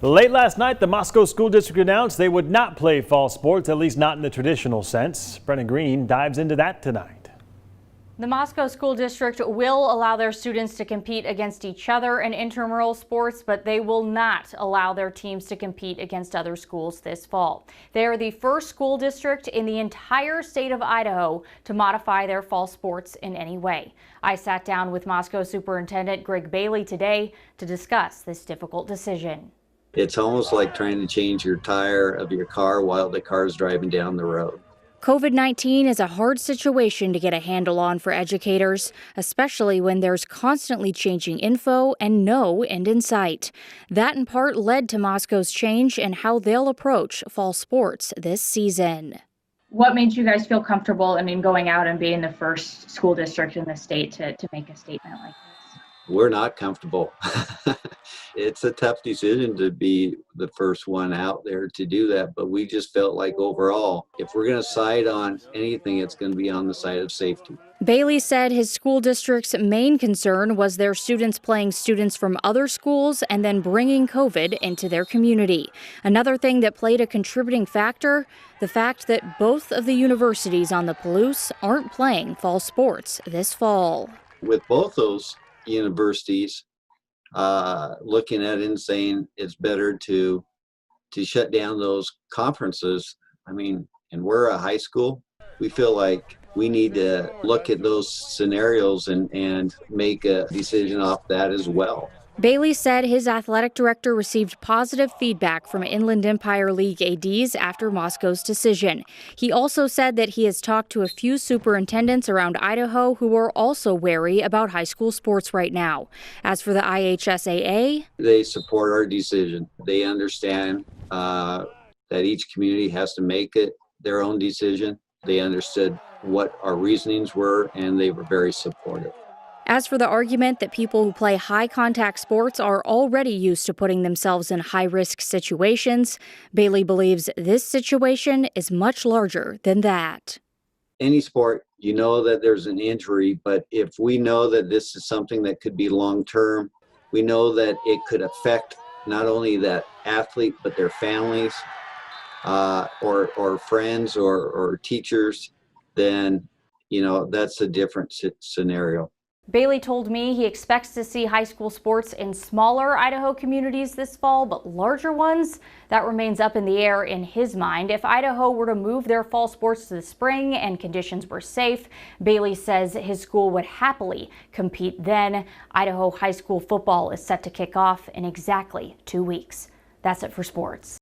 Late last night, the Moscow School District announced they would not play fall sports, at least not in the traditional sense. Brennan Green dives into that tonight. The Moscow School District will allow their students to compete against each other in intramural sports, but they will not allow their teams to compete against other schools this fall. They are the first school district in the entire state of Idaho to modify their fall sports in any way. I sat down with Moscow Superintendent Greg Bailey today to discuss this difficult decision. It's almost like trying to change your tire of your car while the car's driving down the road. COVID-19 is a hard situation to get a handle on for educators, especially when there's constantly changing info and no end in sight. That in part led to Moscow's change in how they'll approach fall sports this season. What made you guys feel comfortable, going out and being the first school district in the state to make a statement like this? We're not comfortable. It's a tough decision to be the first one out there to do that, but we just felt like overall, if we're going to side on anything, it's going to be on the side of safety. Bailey said his school district's main concern was their students playing students from other schools and then bringing COVID into their community. Another thing that played a contributing factor, the fact that both of the universities on the Palouse aren't playing fall sports this fall. With both those universities looking at it and saying it's better to shut down those conferences. And we're a high school. We feel like we need to look at those scenarios and make a decision off that as well. Bailey said his athletic director received positive feedback from Inland Empire League ADs after Moscow's decision. He also said that he has talked to a few superintendents around Idaho who are also wary about high school sports right now. As for the IHSAA, they support our decision. They understand that each community has to make it their own decision. They understood what our reasonings were, and they were very supportive. As for the argument that people who play high-contact sports are already used to putting themselves in high-risk situations, Bailey believes this situation is much larger than that. Any sport, you know that there's an injury, but if we know that this is something that could be long-term, we know that it could affect not only that athlete, but their families or friends or teachers, then, that's a different scenario. Bailey told me he expects to see high school sports in smaller Idaho communities this fall, but larger ones, that remains up in the air in his mind. If Idaho were to move their fall sports to the spring and conditions were safe, Bailey says his school would happily compete then. Idaho high school football is set to kick off in exactly 2 weeks. That's it for sports.